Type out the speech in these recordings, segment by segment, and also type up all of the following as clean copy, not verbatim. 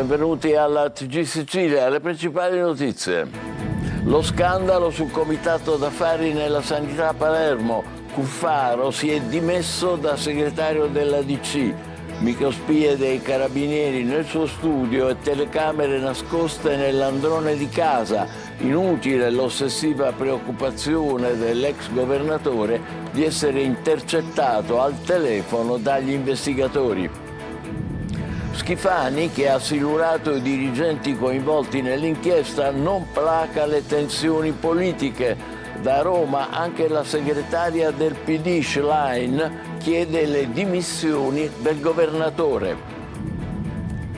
benvenuti alla TG Sicilia, le principali notizie. Lo scandalo sul comitato d'affari nella sanità a Palermo. Cuffaro si è dimesso da segretario della DC. Microspie dei carabinieri nel suo studio e telecamere nascoste nell'androne di casa. Inutile l'ossessiva preoccupazione dell'ex governatore di essere intercettato al telefono dagli investigatori. Schifani, che ha silurato i dirigenti coinvolti nell'inchiesta, non placa le tensioni politiche. Da Roma anche la segretaria del PD Schlein chiede le dimissioni del governatore.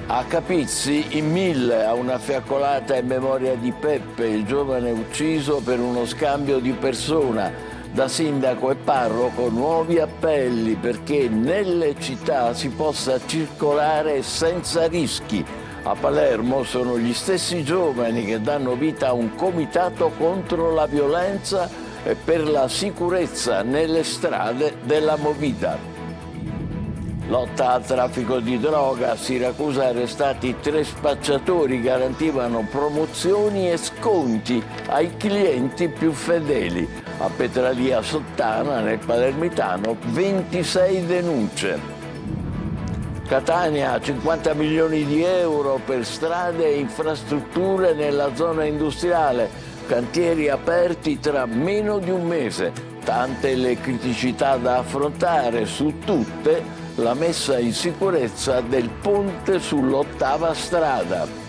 A Capizzi, in 1000 a una fiaccolata in memoria di Peppe, il giovane ucciso per uno scambio di persona. Da sindaco e parroco nuovi appelli perché nelle città si possa circolare senza rischi. A Palermo sono gli stessi giovani che danno vita a un comitato contro la violenza e per la sicurezza nelle strade della Movida. Lotta al traffico di droga. A Siracusa arrestati 3 spacciatori, garantivano promozioni e sconti ai clienti più fedeli. A Petralia Sottana, nel Palermitano, 26 denunce. Catania, 50 milioni di euro per strade e infrastrutture nella zona industriale. Cantieri aperti tra meno di un mese. Tante le criticità da affrontare, su tutte la messa in sicurezza del ponte sull'8ª strada.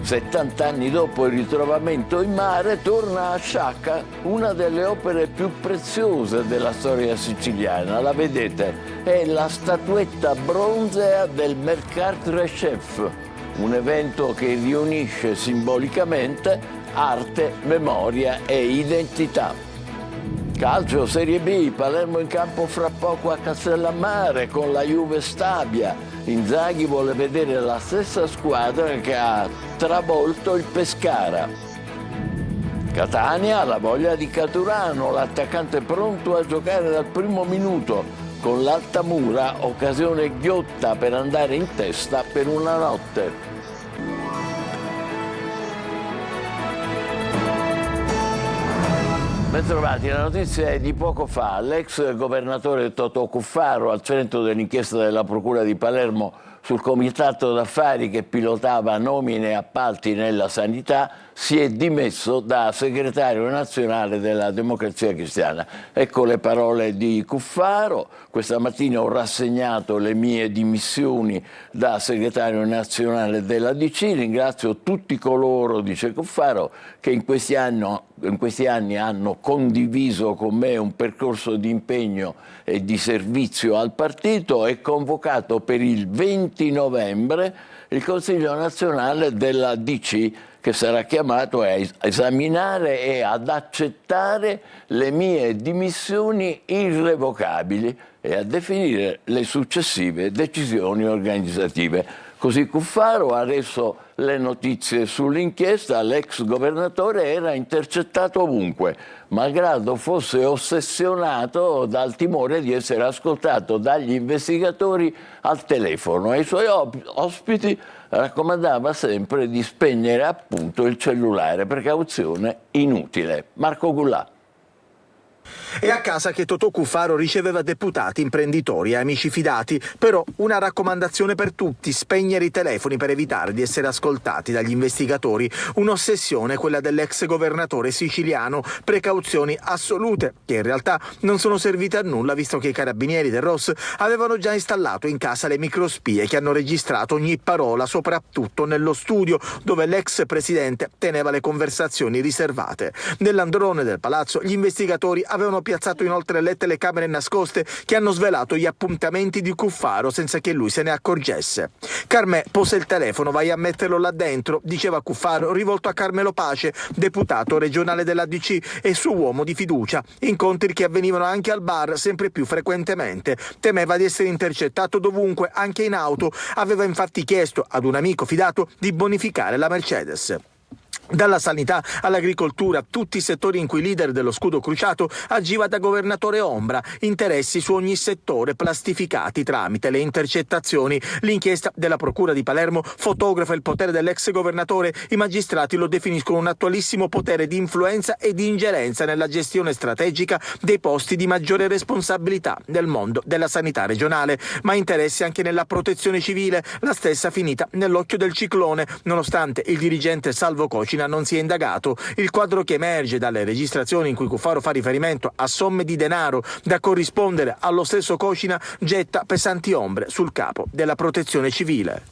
70 anni dopo il ritrovamento in mare, torna a Sciacca una delle opere più preziose della storia siciliana. La vedete? È la statuetta bronzea del Mercatre Chef, un evento che riunisce simbolicamente arte, memoria e identità. Calcio, Serie B, Palermo in campo fra poco a Castellammare con la Juve Stabia. Inzaghi vuole vedere la stessa squadra che ha travolto il Pescara. Catania, la voglia di Caturano, l'attaccante pronto a giocare dal primo minuto. Con l'Altamura, occasione ghiotta per andare in testa per una notte. Bentrovati, la notizia è di poco fa. L'ex governatore Totò Cuffaro, al centro dell'inchiesta della Procura di Palermo sul comitato d'affari che pilotava nomine e appalti nella sanità, si è dimesso da segretario nazionale della Democrazia Cristiana. Ecco le parole di Cuffaro. Questa mattina ho rassegnato le mie dimissioni da segretario nazionale della DC. Ringrazio tutti coloro, dice Cuffaro, che in questi anni hanno condiviso con me un percorso di impegno e di servizio al partito e convocato per il 20 novembre il Consiglio nazionale della DC, che sarà chiamato a esaminare e ad accettare le mie dimissioni irrevocabili e a definire le successive decisioni organizzative. Così Cuffaro ha reso le notizie sull'inchiesta. L'ex governatore era intercettato ovunque, malgrado fosse ossessionato dal timore di essere ascoltato dagli investigatori al telefono. Ai suoi ospiti raccomandava sempre di spegnere appunto il cellulare, precauzione inutile. Marco Gullà. È a casa che Totò Cuffaro riceveva deputati, imprenditori e amici fidati, però una raccomandazione per tutti: spegnere i telefoni per evitare di essere ascoltati dagli investigatori. Un'ossessione, quella dell'ex governatore siciliano, precauzioni assolute che in realtà non sono servite a nulla, visto che i carabinieri del ROS avevano già installato in casa le microspie che hanno registrato ogni parola, soprattutto nello studio dove l'ex presidente teneva le conversazioni riservate. Nell'androne del palazzo gli investigatori avevano piazzato inoltre le telecamere nascoste che hanno svelato gli appuntamenti di Cuffaro senza che lui se ne accorgesse. Carmè, posa il telefono, vai a metterlo là dentro, diceva Cuffaro, rivolto a Carmelo Pace, deputato regionale della DC e suo uomo di fiducia. Incontri che avvenivano anche al bar sempre più frequentemente. Temeva di essere intercettato dovunque, anche in auto. Aveva infatti chiesto ad un amico fidato di bonificare la Mercedes. Dalla sanità all'agricoltura, tutti i settori in cui il leader dello scudo cruciato agiva da governatore ombra, interessi su ogni settore plastificati tramite le intercettazioni. L'inchiesta della Procura di Palermo fotografa il potere dell'ex governatore, i magistrati lo definiscono un attualissimo potere di influenza e di ingerenza nella gestione strategica dei posti di maggiore responsabilità nel mondo della sanità regionale, ma interessi anche nella protezione civile, la stessa finita nell'occhio del ciclone, nonostante il dirigente Salvo Cocina non si è indagato. Il quadro che emerge dalle registrazioni in cui Cuffaro fa riferimento a somme di denaro da corrispondere allo stesso Cocina getta pesanti ombre sul capo della protezione civile.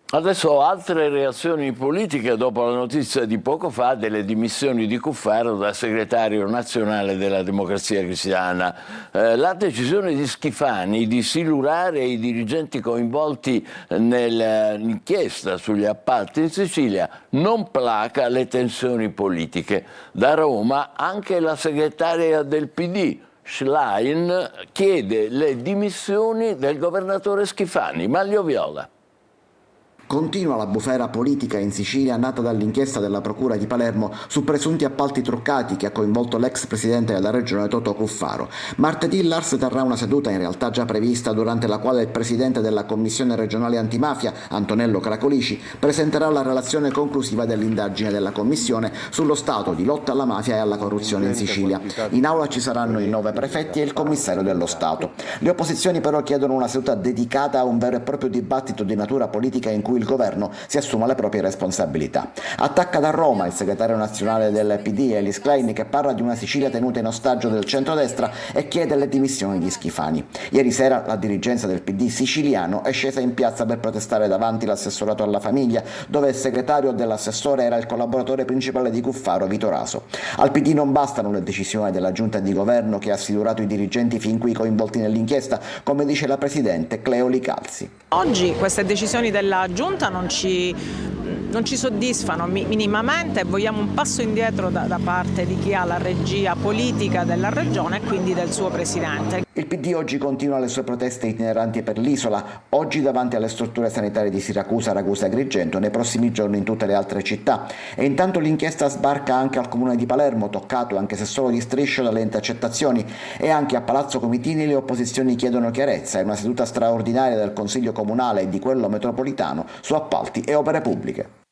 Adesso altre reazioni politiche dopo la notizia di poco fa delle dimissioni di Cuffaro da segretario nazionale della Democrazia Cristiana. La decisione di Schifani di silurare i dirigenti coinvolti nell'inchiesta sugli appalti in Sicilia non placa le tensioni politiche. Da Roma anche la segretaria del PD, Schlein, chiede le dimissioni del governatore Schifani. Maglio Viola. Continua la bufera politica in Sicilia nata dall'inchiesta della Procura di Palermo su presunti appalti truccati che ha coinvolto l'ex presidente della regione Totò Cuffaro. Martedì l'Ars terrà una seduta in realtà già prevista, durante la quale il presidente della Commissione regionale antimafia, Antonello Cracolici, presenterà la relazione conclusiva dell'indagine della Commissione sullo stato di lotta alla mafia e alla corruzione in Sicilia. In aula ci saranno i 9 prefetti e il commissario dello Stato. Le opposizioni però chiedono una seduta dedicata a un vero e proprio dibattito di natura politica in cui il governo si assuma le proprie responsabilità. Attacca da Roma il segretario nazionale del PD, Elis Klein, che parla di una Sicilia tenuta in ostaggio del centrodestra e chiede le dimissioni di Schifani. Ieri sera la dirigenza del PD siciliano è scesa in piazza per protestare davanti l'assessorato alla famiglia, dove il segretario dell'assessore era il collaboratore principale di Cuffaro, Vito Raso. Al PD non bastano le decisioni della giunta di governo che ha silurato i dirigenti fin qui coinvolti nell'inchiesta, come dice la presidente Cleo Licalzi. Oggi queste decisioni della giunta non ci soddisfano minimamente e vogliamo un passo indietro da parte di chi ha la regia politica della regione e quindi del suo presidente. Il PD oggi continua le sue proteste itineranti per l'isola, oggi davanti alle strutture sanitarie di Siracusa, Ragusa e Agrigento, nei prossimi giorni in tutte le altre città. E intanto l'inchiesta sbarca anche al comune di Palermo, toccato anche se solo di striscio dalle intercettazioni, e anche a Palazzo Comitini le opposizioni chiedono chiarezza e una seduta straordinaria del Consiglio Comunale e di quello metropolitano su appalti e opere pubbliche.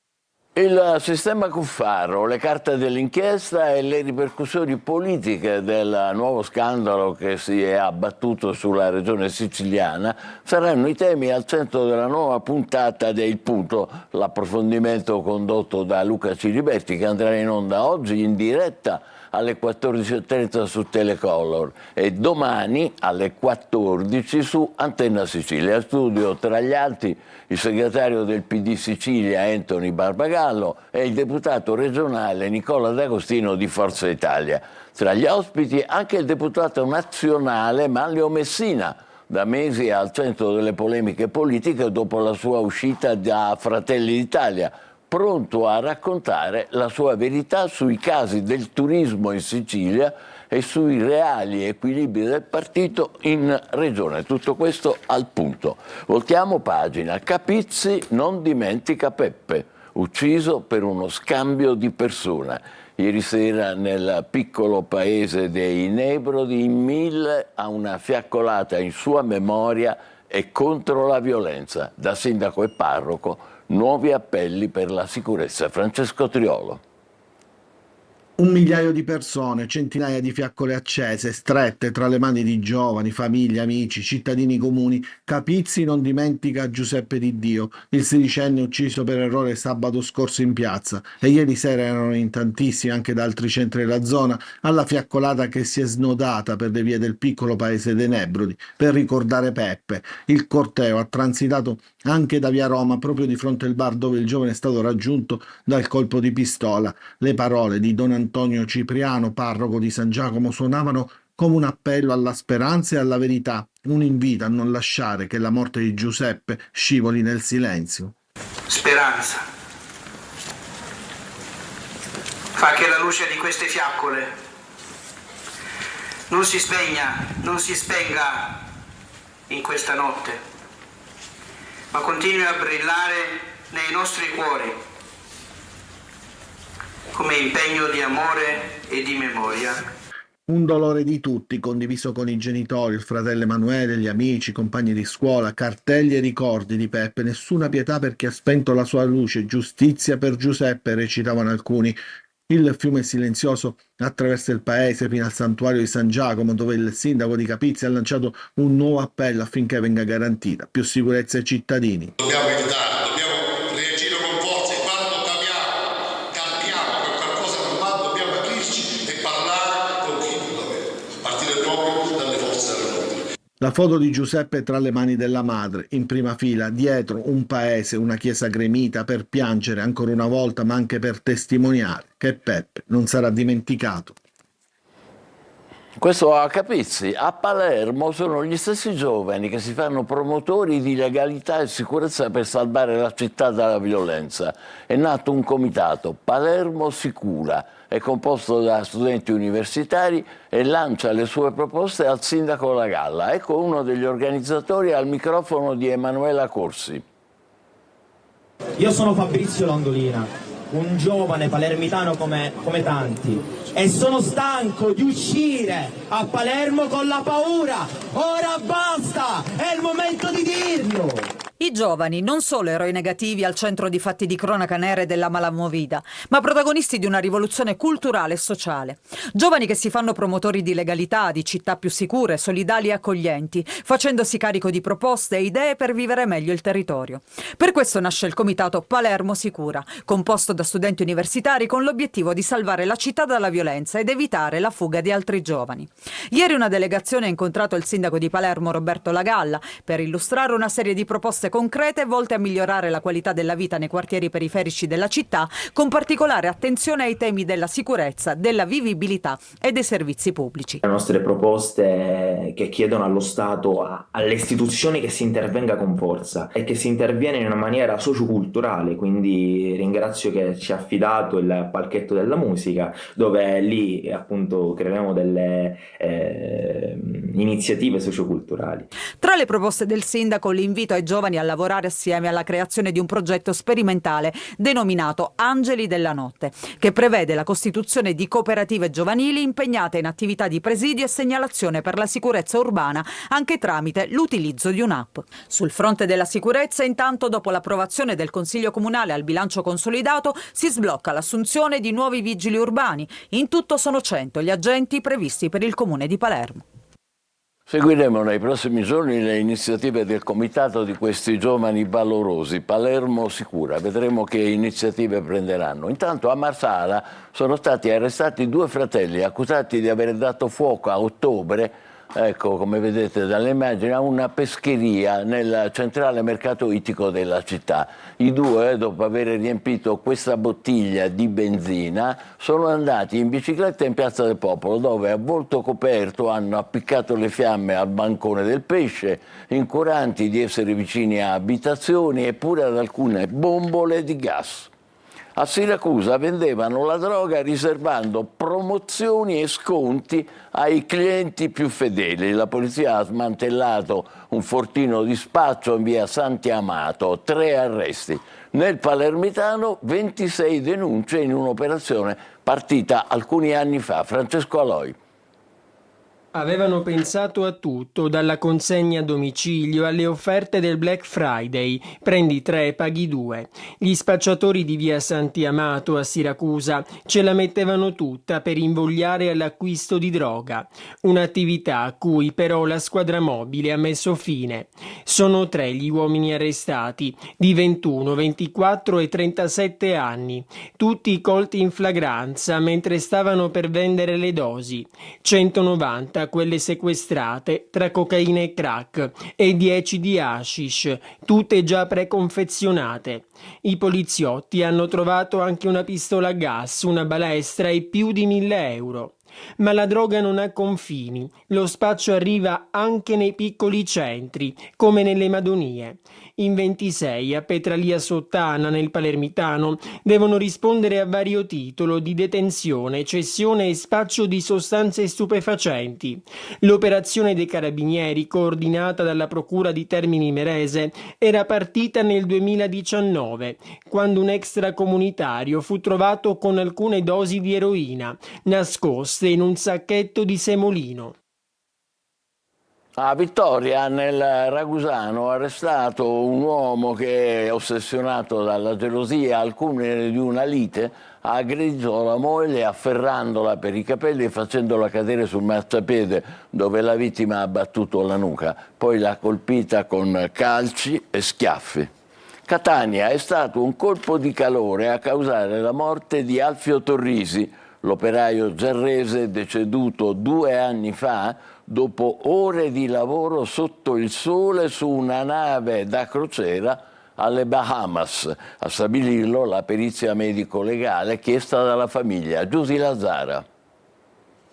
Il sistema Cuffaro, le carte dell'inchiesta e le ripercussioni politiche del nuovo scandalo che si è abbattuto sulla regione siciliana saranno i temi al centro della nuova puntata de Il Punto, l'approfondimento condotto da Luca Cilibetti, che andrà in onda oggi in diretta alle 14.30 su Telecolor e domani alle 14 su Antenna Sicilia. A studio, tra gli altri, il segretario del PD Sicilia Anthony Barbagallo e il deputato regionale Nicola D'Agostino di Forza Italia. Tra gli ospiti anche il deputato nazionale Manlio Messina, da mesi al centro delle polemiche politiche dopo la sua uscita da Fratelli d'Italia, pronto a raccontare la sua verità sui casi del turismo in Sicilia e sui reali equilibri del partito in regione. Tutto questo al punto. Voltiamo pagina. Capizzi non dimentica Peppe, ucciso per uno scambio di persona. Ieri sera nel piccolo paese dei Nebrodi in 1000 a una fiaccolata in sua memoria e contro la violenza. Da sindaco e parroco nuovi appelli per la sicurezza. Francesco Triolo. 1 migliaio di persone, centinaia di fiaccole accese, strette tra le mani di giovani, famiglie, amici, cittadini comuni. Capizzi non dimentica Giuseppe Di Dio, il 16enne ucciso per errore sabato scorso in piazza, e ieri sera erano in tantissimi anche da altri centri della zona alla fiaccolata che si è snodata per le vie del piccolo paese dei Nebrodi per ricordare Peppe. Il corteo ha transitato anche da via Roma, proprio di fronte al bar dove il giovane è stato raggiunto dal colpo di pistola. Le parole di Don Antonio Cipriano, parroco di San Giacomo, suonavano come un appello alla speranza e alla verità, un invito a non lasciare che la morte di Giuseppe scivoli nel silenzio. Speranza. Fa che la luce di queste fiaccole non si spenga in questa notte, ma continui a brillare nei nostri cuori. come impegno di amore e di memoria. Un dolore di tutti, condiviso con i genitori, il fratello Emanuele, gli amici, i compagni di scuola, cartelli e ricordi di Peppe, nessuna pietà per chi ha spento la sua luce, giustizia per Giuseppe, recitavano alcuni. Il fiume silenzioso attraversa il paese fino al santuario di San Giacomo, dove il sindaco di Capizzi ha lanciato un nuovo appello affinché venga garantita più sicurezza ai cittadini. Dobbiamo evitare, dobbiamo reagire con forza e quando capiamo che qualcosa non va, dobbiamo aprirci e parlare con chi non deve, a partire proprio dalle forze dell'ordine. La foto di Giuseppe tra le mani della madre, in prima fila, dietro un paese, una chiesa gremita per piangere ancora una volta, ma anche per testimoniare che Peppe non sarà dimenticato. Questo a Capizzi. A Palermo sono gli stessi giovani che si fanno promotori di legalità e sicurezza per salvare la città dalla violenza. È nato un comitato, Palermo Sicura, è composto da studenti universitari e lancia le sue proposte al sindaco La Galla. Ecco uno degli organizzatori al microfono di Emanuela Corsi. Io sono Fabrizio Landolina, un giovane palermitano come tanti, e sono stanco di uscire a Palermo con la paura. Ora basta, è il momento di dirlo! I giovani non solo eroi negativi al centro di fatti di cronaca nere della malamovida, ma protagonisti di una rivoluzione culturale e sociale. Giovani che si fanno promotori di legalità, di città più sicure, solidali e accoglienti, facendosi carico di proposte e idee per vivere meglio il territorio. Per questo nasce il comitato Palermo Sicura, composto da studenti universitari con l'obiettivo di salvare la città dalla violenza ed evitare la fuga di altri giovani. Ieri una delegazione ha incontrato il sindaco di Palermo, Roberto La Galla, per illustrare una serie di proposte concrete volte a migliorare la qualità della vita nei quartieri periferici della città, con particolare attenzione ai temi della sicurezza, della vivibilità e dei servizi pubblici. Le nostre proposte che chiedono allo Stato, alle istituzioni, che si intervenga con forza e che si interviene in una maniera socioculturale, quindi ringrazio che ci ha affidato il palchetto della musica, dove lì appunto creiamo delle iniziative socioculturali. Tra le proposte del sindaco l'invito ai giovani a lavorare assieme alla creazione di un progetto sperimentale denominato Angeli della Notte, che prevede la costituzione di cooperative giovanili impegnate in attività di presidio e segnalazione per la sicurezza urbana, anche tramite l'utilizzo di un'app. Sul fronte della sicurezza, intanto, dopo l'approvazione del Consiglio Comunale al bilancio consolidato, si sblocca l'assunzione di nuovi vigili urbani. In tutto sono 100 gli agenti previsti per il Comune di Palermo. Seguiremo nei prossimi giorni le iniziative del comitato di questi giovani valorosi, Palermo Sicura. Vedremo che iniziative prenderanno. Intanto a Marsala sono stati arrestati 2 fratelli accusati di aver dato fuoco a ottobre, ecco come vedete dalle immagini, a una pescheria nel centrale mercato ittico della città. I 2, dopo aver riempito questa bottiglia di benzina, sono andati in bicicletta in Piazza del Popolo, dove a volto coperto hanno appiccato le fiamme al bancone del pesce, incuranti di essere vicini a abitazioni e pure ad alcune bombole di gas. A Siracusa vendevano la droga riservando promozioni e sconti ai clienti più fedeli. La polizia ha smantellato un fortino di spaccio in via Santi Amato, 3 arresti. Nel Palermitano 26 denunce in un'operazione partita alcuni anni fa. Francesco Aloi. Avevano pensato a tutto, dalla consegna a domicilio alle offerte del Black Friday, prendi 3 paghi 2. Gli spacciatori di via Santi Amato a Siracusa ce la mettevano tutta per invogliare all'acquisto di droga, un'attività a cui però la squadra mobile ha messo fine. Sono 3 gli uomini arrestati, di 21, 24 e 37 anni, tutti colti in flagranza mentre stavano per vendere le dosi, 190 quelle sequestrate tra cocaina e crack e 10 di hashish, tutte già preconfezionate. I poliziotti hanno trovato anche una pistola a gas, una balestra e più di 1.000 euro. Ma la droga non ha confini, lo spaccio arriva anche nei piccoli centri, come nelle Madonie. In 26 a Petralia Sottana, nel Palermitano, devono rispondere a vario titolo di detenzione, cessione e spaccio di sostanze stupefacenti. L'operazione dei Carabinieri, coordinata dalla Procura di Termini Imerese, era partita nel 2019, quando un extracomunitario fu trovato con alcune dosi di eroina, nascoste in un sacchetto di semolino. A Vittoria, nel Ragusano, arrestato un uomo che, ossessionato dalla gelosia al culmine di una lite, ha aggredito la moglie afferrandola per i capelli e facendola cadere sul marciapiede, dove la vittima ha battuto la nuca. Poi l'ha colpita con calci e schiaffi. Catania è stato un colpo di calore a causare la morte di Alfio Torrisi, l'operaio giarrese deceduto 2 anni fa dopo ore di lavoro sotto il sole su una nave da crociera alle Bahamas. A stabilirlo la perizia medico-legale chiesta dalla famiglia. Giusy Lazzara.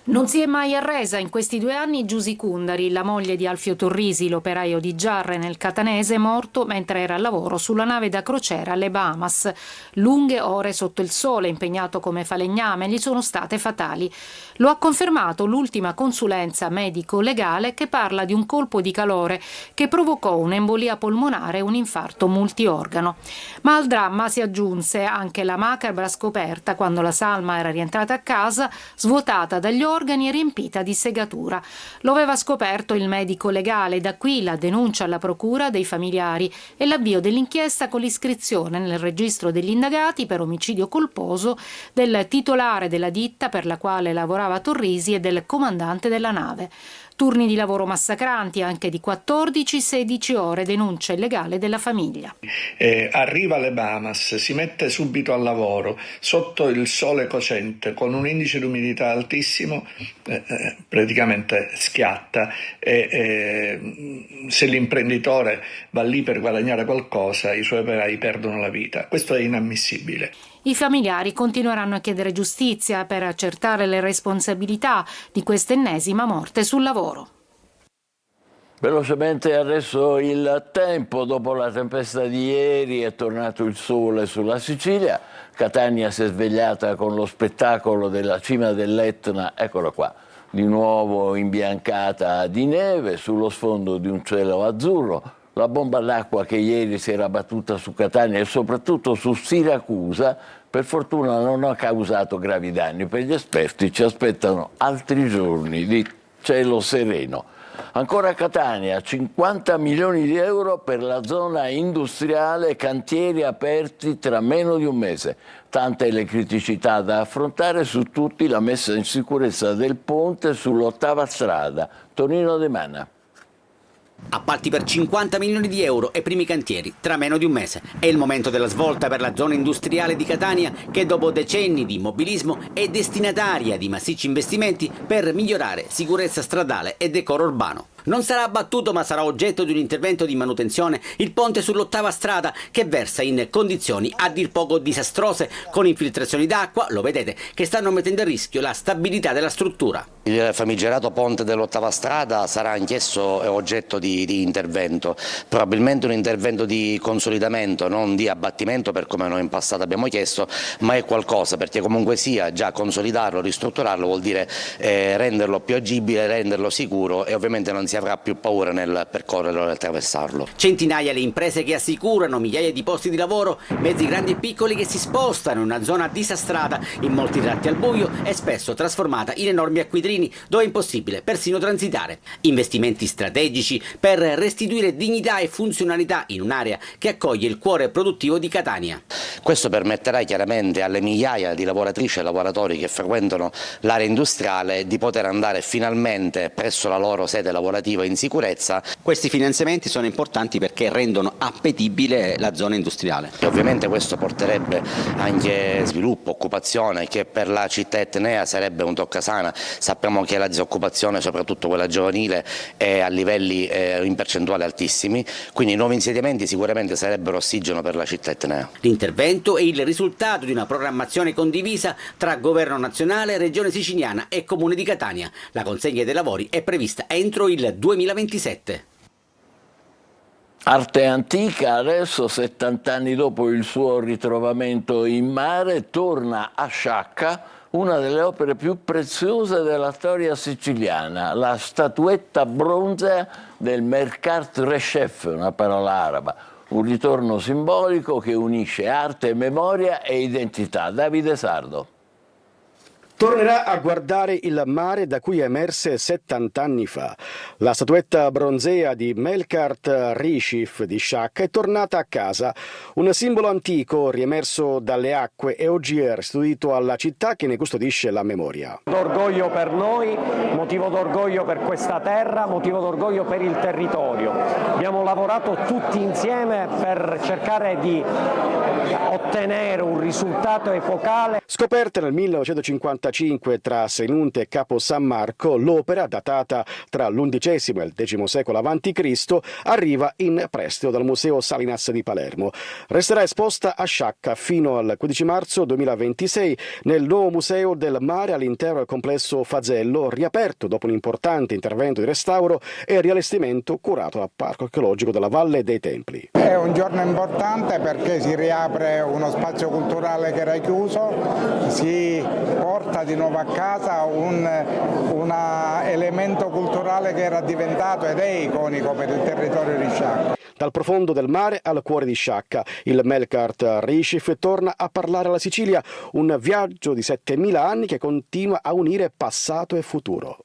Non si è mai arresa in questi 2 anni Giusy Cundari, la moglie di Alfio Torrisi, l'operaio di Giarre nel Catanese, morto mentre era al lavoro sulla nave da crociera alle Bahamas. Lunghe ore sotto il sole, impegnato come falegname, gli sono state fatali. Lo ha confermato l'ultima consulenza medico-legale, che parla di un colpo di calore che provocò un'embolia polmonare e un infarto multiorgano. Ma al dramma si aggiunse anche la macabra scoperta quando la salma era rientrata a casa, svuotata dagli organi e riempita di segatura. Lo aveva scoperto il medico legale, da qui la denuncia alla procura dei familiari e l'avvio dell'inchiesta con l'iscrizione nel registro degli indagati per omicidio colposo del titolare della ditta per la quale lavorava Torrisi e del comandante della nave. Turni di lavoro massacranti, anche di 14-16 ore, denuncia illegale della famiglia. Arriva alle Bahamas, si mette subito al lavoro, sotto il sole cocente, con un indice di umidità altissimo, praticamente schiatta, se l'imprenditore va lì per guadagnare qualcosa, i suoi operai perdono la vita. Questo è inammissibile. I familiari continueranno a chiedere giustizia per accertare le responsabilità di quest'ennesima morte sul lavoro. Velocemente adesso il tempo. Dopo la tempesta di ieri è tornato il sole sulla Sicilia. Catania si è svegliata con lo spettacolo della cima dell'Etna, eccola qua, di nuovo imbiancata di neve sullo sfondo di un cielo azzurro. La bomba d'acqua che ieri si era battuta su Catania e soprattutto su Siracusa, per fortuna non ha causato gravi danni. Per gli esperti ci aspettano altri giorni di cielo sereno. Ancora a Catania, 50 milioni di euro per la zona industriale, cantieri aperti tra meno di un mese. Tante le criticità da affrontare, su tutti la messa in sicurezza del ponte sull'8ª strada. Tonino De Mana. Appalti per 50 milioni di euro e primi cantieri tra meno di un mese. È il momento della svolta per la zona industriale di Catania, che dopo decenni di immobilismo è destinataria di massicci investimenti per migliorare sicurezza stradale e decoro urbano. Non sarà abbattuto, ma sarà oggetto di un intervento di manutenzione il ponte sull'8ª strada, che versa in condizioni a dir poco disastrose, con infiltrazioni d'acqua, lo vedete, che stanno mettendo a rischio la stabilità della struttura. Il famigerato ponte dell'8ª strada sarà anch'esso oggetto di intervento, probabilmente un intervento di consolidamento, non di abbattimento per come noi in passato abbiamo chiesto, ma è qualcosa, perché comunque sia già consolidarlo, ristrutturarlo vuol dire renderlo più agibile, renderlo sicuro e ovviamente non si avrà più paura nel percorrerlo e attraversarlo. Centinaia le imprese che assicurano migliaia di posti di lavoro, mezzi grandi e piccoli che si spostano in una zona disastrata, in molti tratti al buio e spesso trasformata in enormi acquitrini dove è impossibile persino transitare. Investimenti strategici per restituire dignità e funzionalità in un'area che accoglie il cuore produttivo di Catania. Questo permetterà chiaramente alle migliaia di lavoratrici e lavoratori che frequentano l'area industriale di poter andare finalmente presso la loro sede lavorativa abitativa in sicurezza. Questi finanziamenti sono importanti perché rendono appetibile la zona industriale. E ovviamente questo porterebbe anche sviluppo, occupazione, che per la città etnea sarebbe un toccasana. Sappiamo che la disoccupazione, soprattutto quella giovanile, è a livelli in percentuale altissimi, quindi i nuovi insediamenti sicuramente sarebbero ossigeno per la città etnea. L'intervento è il risultato di una programmazione condivisa tra Governo nazionale, Regione Siciliana e Comune di Catania. La consegna dei lavori è prevista entro il 2027. Arte antica, adesso 70 anni dopo il suo ritrovamento in mare, torna a Sciacca una delle opere più preziose della storia siciliana, la statuetta bronzea del Merkart Reshef, una parola araba, un ritorno simbolico che unisce arte, memoria e identità. Davide Sardo. Tornerà a guardare il mare da cui emerse 70 anni fa. La statuetta bronzea di Melkart Reshef di Sciacca è tornata a casa, un simbolo antico riemerso dalle acque e oggi è restituito alla città che ne custodisce la memoria. D'orgoglio per noi, motivo d'orgoglio per questa terra, motivo d'orgoglio per il territorio. Abbiamo lavorato tutti insieme per cercare di ottenere un risultato epocale. Scoperta nel 1955 tra Senunte e Capo San Marco, l'opera, datata tra l'XI e il X secolo a.C., arriva in prestito dal Museo Salinas di Palermo. Resterà esposta a Sciacca fino al 15 marzo 2026 nel nuovo Museo del Mare all'interno del complesso Fazello, riaperto dopo un importante intervento di restauro e riallestimento curato dal Parco Archeologico della Valle dei Templi. È un giorno importante perché si riapre uno spazio culturale che era chiuso, si porta di nuovo a casa un elemento culturale che era diventato ed è iconico per il territorio di Sciacca. Dal profondo del mare al cuore di Sciacca, il Melkart Reshef torna a parlare alla Sicilia, un viaggio di 7000 anni che continua a unire passato e futuro.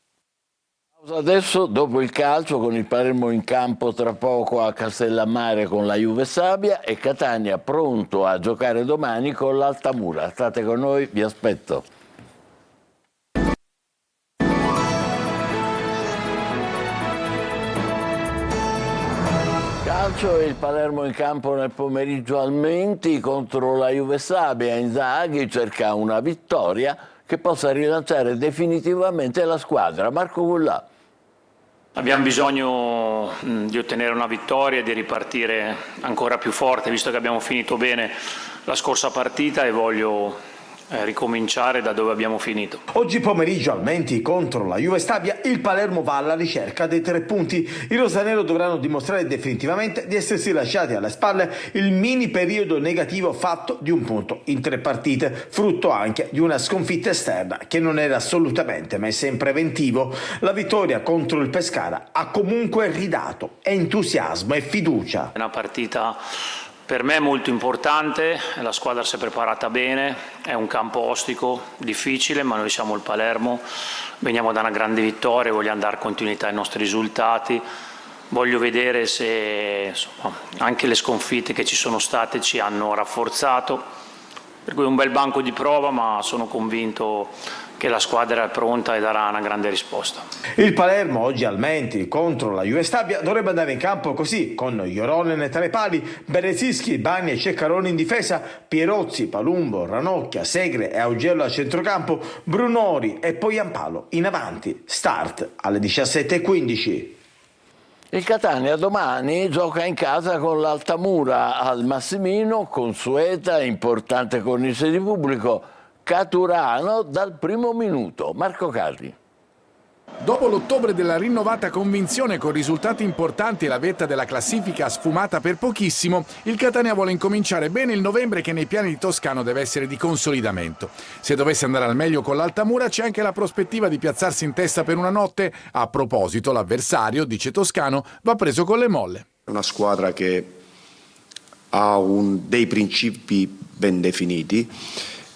Adesso, dopo il calcio, con il Palermo in campo tra poco a Castellammare con la Juve Sabia e Catania pronto a giocare domani con l'Altamura. State con noi, vi aspetto. Calcio, il Palermo in campo nel pomeriggio al Menti contro la Juve Sabia. Inzaghi cerca una vittoria che possa rilanciare definitivamente la squadra. Marco Gullà. Abbiamo bisogno di ottenere una vittoria e di ripartire ancora più forte, visto che abbiamo finito bene la scorsa partita e voglio ricominciare da dove abbiamo finito. Oggi pomeriggio al Menti contro la Juve Stabia il Palermo va alla ricerca dei 3 punti. I rosanero dovranno dimostrare definitivamente di essersi lasciati alle spalle il mini periodo negativo fatto di un punto in 3 partite, frutto anche di una sconfitta esterna che non era assolutamente messa in preventivo. La vittoria contro il Pescara ha comunque ridato entusiasmo e fiducia. È una partita per me molto importante, la squadra si è preparata bene, è un campo ostico, difficile, ma noi siamo il Palermo, veniamo da una grande vittoria, vogliamo dare continuità ai nostri risultati, voglio vedere se anche le sconfitte che ci sono state ci hanno rafforzato, per cui un bel banco di prova, ma sono convinto che la squadra è pronta e darà una grande risposta. Il Palermo oggi al Menti contro la Juve Stabia dovrebbe andare in campo così, con Joronen tra i pali, Berezischi, Bagni e Ceccaroni in difesa, Pierozzi, Palumbo, Ranocchia, Segre e Augello a centrocampo, Brunori e poi Ampalo in avanti. Start alle 17:15. Il Catania domani gioca in casa con l'Altamura al Massimino, consueta, importante cornice di pubblico, Caturano dal primo minuto. Marco Carri. Dopo l'ottobre della rinnovata convinzione con risultati importanti e la vetta della classifica sfumata per pochissimo, il Catania vuole incominciare bene il novembre che nei piani di Toscano deve essere di consolidamento. Se dovesse andare al meglio con l'Altamura c'è anche la prospettiva di piazzarsi in testa per una notte. A proposito, l'avversario, dice Toscano, va preso con le molle. È una squadra che ha dei principi ben definiti.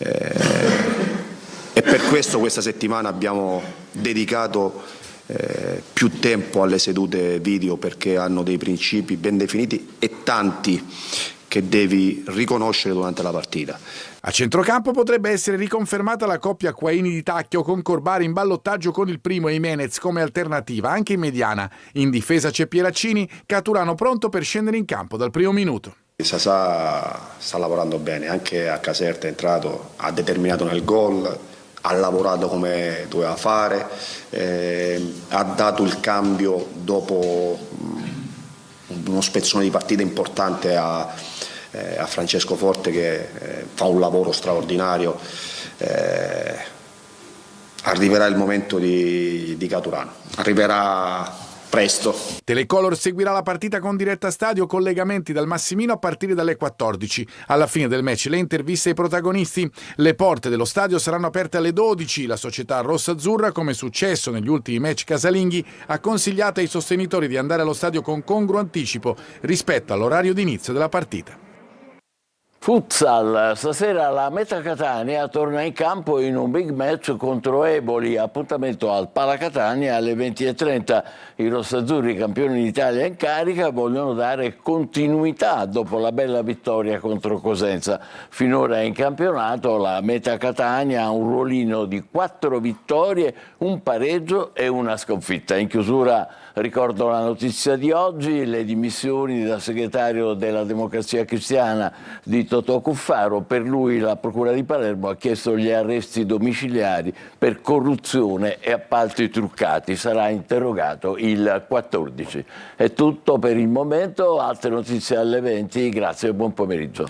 E per questo questa settimana abbiamo dedicato più tempo alle sedute video perché hanno dei principi ben definiti e tanti che devi riconoscere durante la partita. A centrocampo potrebbe essere riconfermata la coppia Quaini di Tacchio con Corbari in ballottaggio con il primo e Jimenez come alternativa anche in mediana. In difesa c'è Pieraccini, Caturano pronto per scendere in campo dal primo minuto. Sasà sta lavorando bene, anche a Caserta è entrato, ha determinato nel gol, ha lavorato come doveva fare, ha dato il cambio dopo uno spezzone di partita importante a Francesco Forte che fa un lavoro straordinario. Arriverà il momento di Caturano, arriverà presto. Telecolor seguirà la partita con diretta stadio, collegamenti dal Massimino a partire dalle 14. Alla fine del match le interviste ai protagonisti. Le porte dello stadio saranno aperte alle 12. La società rossa-azzurra, come è successo negli ultimi match casalinghi, ha consigliato ai sostenitori di andare allo stadio con congruo anticipo rispetto all'orario di inizio della partita. Futsal, stasera la Meta Catania torna in campo in un big match contro Eboli, appuntamento al Pala Catania alle 20:30. I rossazzurri, campioni d'Italia in carica, vogliono dare continuità dopo la bella vittoria contro Cosenza. Finora in campionato la Meta Catania ha un ruolino di 4 vittorie, un pareggio e una sconfitta. In chiusura ricordo la notizia di oggi, le dimissioni da segretario della Democrazia Cristiana di Totò Cuffaro. Per lui la Procura di Palermo ha chiesto gli arresti domiciliari per corruzione e appalti truccati. Sarà interrogato il 14. È tutto per il momento, altre notizie alle 20. Grazie e buon pomeriggio.